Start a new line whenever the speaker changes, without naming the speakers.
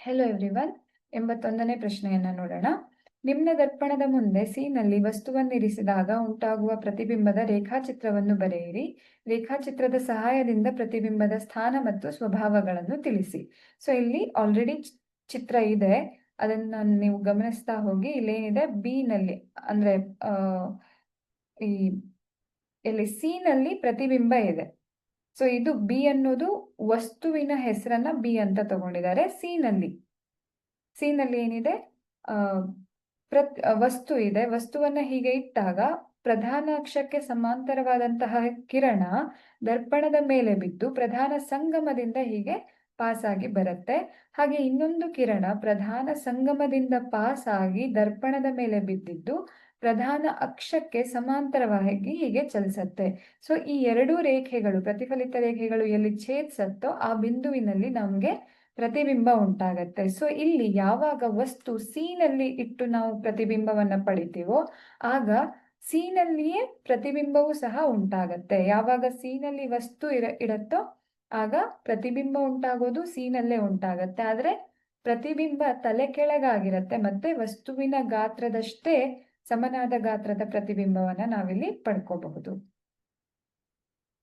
Hello everyone. 81ನೇ ಪ್ರಶ್ನೆಯನ್ನ ನೋಡೋಣ. ನಿಮ್ನ ದರ್ಪಣದ ಮುಂದೆ ನಲ್ಲಿ ವಸ್ತುವನ್ನಿರಿಸಿದಾಗ ಉಂಟಾಗುವ ಪ್ರತಿಬಿಂಬದ ರೇಖಾಚಿತ್ರವನ್ನು ಬರೆಯಿರಿ. ರೇಖಾಚಿತ್ರದ ಸಹಾಯದಿಂದ ಪ್ರತಿಬಿಂಬದ ಸ್ಥಾನ ಮತ್ತು ಸ್ವಭಾವಗಳನ್ನು ತಿಳಿಸಿ. ಸೊ ಇಲ್ಲಿ ಆಲ್ರೆಡಿ ಚಿತ್ರ ಇದೆ, ಅದನ್ನ ನೀವು ಗಮನಿಸ್ತಾ ಹೋಗಿ. ಇಲ್ಲೇನಿದೆ, ಬಿ ನಲ್ಲಿ ಅಂದ್ರೆ ಈ ಇಲ್ಲಿ ಸಿ ನಲ್ಲಿ ಪ್ರತಿಬಿಂಬ ಇದೆ. ಸೊ ಇದು ಬಿ ಅನ್ನೋದು ವಸ್ತುವಿನ ಹೆಸರನ್ನ ಬಿ ಅಂತ ತಗೊಂಡಿದ್ದಾರೆ. ಸಿ ನಲ್ಲಿ ಏನಿದೆ, ವಸ್ತು ಇದೆ. ವಸ್ತುವನ್ನ ಹೀಗೆ ಇಟ್ಟಾಗ ಪ್ರಧಾನ ಅಕ್ಷಕ್ಕೆ ಸಮಾಂತರವಾದಂತಹ ಕಿರಣ ದರ್ಪಣದ ಮೇಲೆ ಬಿದ್ದು ಪ್ರಧಾನ ಸಂಗಮದಿಂದ ಹೀಗೆ ಪಾಸ್ ಆಗಿ ಬರುತ್ತೆ. ಹಾಗೆ ಇನ್ನೊಂದು ಕಿರಣ ಪ್ರಧಾನ ಸಂಗಮದಿಂದ ಪಾಸ್ ಆಗಿ ದರ್ಪಣದ ಮೇಲೆ ಬಿದ್ದಿದ್ದು ಪ್ರಧಾನ ಅಕ್ಷಕ್ಕೆ ಸಮಾಂತರವಾಗಿ ಹೀಗೆ ಚಲಿಸತ್ತೆ. ಸೊ ಈ ಎರಡೂ ರೇಖೆಗಳು, ಪ್ರತಿಫಲಿತ ರೇಖೆಗಳು ಎಲ್ಲಿ ಛೇದಿಸತ್ತೋ ಆ ಬಿಂದುವಿನಲ್ಲಿ ನಮ್ಗೆ ಪ್ರತಿಬಿಂಬ ಉಂಟಾಗತ್ತೆ. ಸೊ ಇಲ್ಲಿ ಯಾವಾಗ ವಸ್ತು ಸಿ ನಲ್ಲಿ ಇಟ್ಟು ನಾವು ಪ್ರತಿಬಿಂಬವನ್ನ ಪಡಿತೀವೋ ಆಗ ಸಿ ನಲ್ಲಿಯೇ ಪ್ರತಿಬಿಂಬವೂ ಸಹ ಉಂಟಾಗತ್ತೆ. ಯಾವಾಗ ಸಿ ನಲ್ಲಿ ವಸ್ತು ಇಡತ್ತೋ ಆಗ ಪ್ರತಿಬಿಂಬ ಉಂಟಾಗೋದು ಸಿ ನಲ್ಲೇ ಉಂಟಾಗತ್ತೆ. ಆದ್ರೆ ಪ್ರತಿಬಿಂಬ ತಲೆ ಕೆಳಗಾಗಿರತ್ತೆ, ಮತ್ತೆ ವಸ್ತುವಿನ ಗಾತ್ರದಷ್ಟೇ ಸಮನಾದ ಗಾತ್ರದ ಪ್ರತಿಬಿಂಬವನ್ನ ನಾವಿಲ್ಲಿ ಪಡ್ಕೋಬಹುದು.